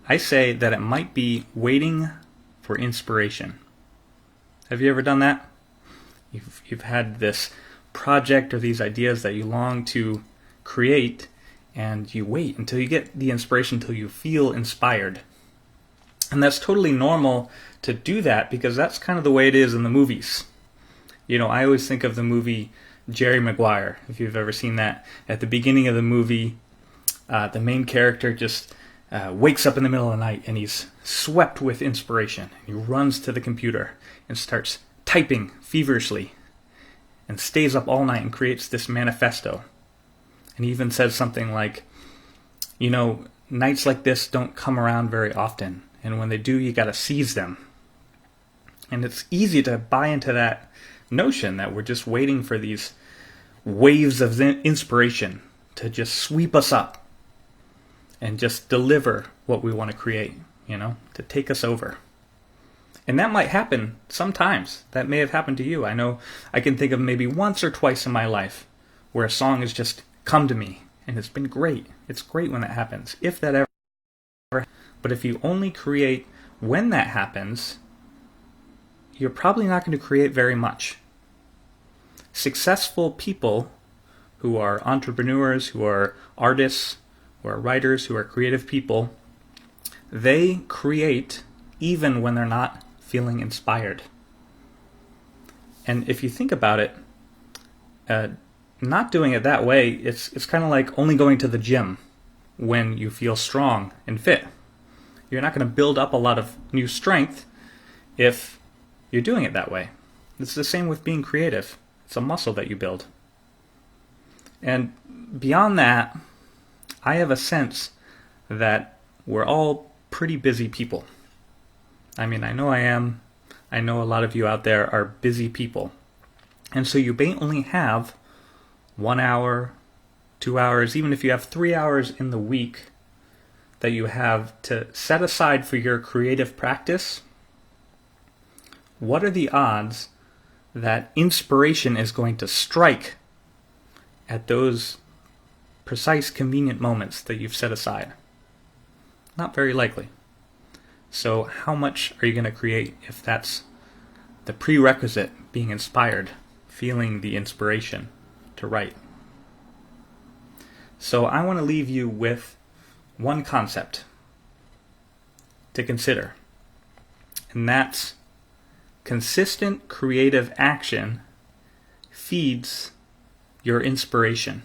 I say that it might be waiting for inspiration. Have you ever done that? You've had this project or these ideas that you long to create, and you wait until you get the inspiration, until you feel inspired. And that's totally normal to do that, because that's kind of the way it is in the movies. I always think of the movie Jerry Maguire, if you've ever seen that. At the beginning of the movie, the main character just wakes up in the middle of the night and he's swept with inspiration. He runs to the computer and starts typing feverishly and stays up all night and creates this manifesto. And he even says something like, nights like this don't come around very often, and when they do, you gotta seize them. And it's easy to buy into that notion that we're just waiting for these waves of inspiration to just sweep us up and just deliver what we want to create, to take us over. And that might happen sometimes. That may have happened to you. I know I can think of maybe once or twice in my life where a song has just come to me, and it's been great. It's great when that happens, if that ever. But if you only create when that happens, you're probably not going to create very much. Successful people who are entrepreneurs, who are artists, who are writers, who are creative people, they create even when they're not feeling inspired. And if you think about it, not doing it that way, it's kind of like only going to the gym when you feel strong and fit. You're not going to build up a lot of new strength if you're doing it that way. It's the same with being creative. It's a muscle that you build. And beyond that, I have a sense that we're all pretty busy people. I mean, I know I am. I know a lot of you out there are busy people. And so you may only have 1 hour, 2 hours, even if you have 3 hours in the week that you have to set aside for your creative practice. What are the odds that inspiration is going to strike at those precise, convenient moments that you've set aside? Not very likely. So how much are you going to create if that's the prerequisite, being inspired, feeling the inspiration to write? So I want to leave you with one concept to consider, and that's consistent creative action feeds your inspiration,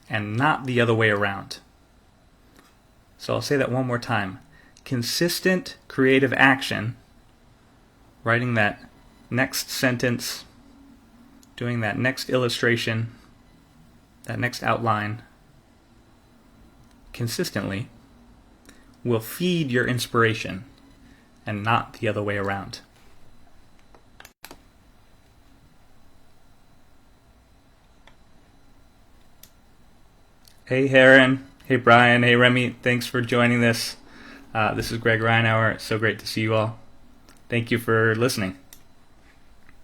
and not the other way around. So I'll say that one more time. Consistent creative action, writing that next sentence, doing that next illustration, that next outline, consistently, will feed your inspiration, and not the other way around. Hey Heron, hey Brian, hey Remy, thanks for joining this. This is Greg Reinauer. It's so great to see you all. Thank you for listening.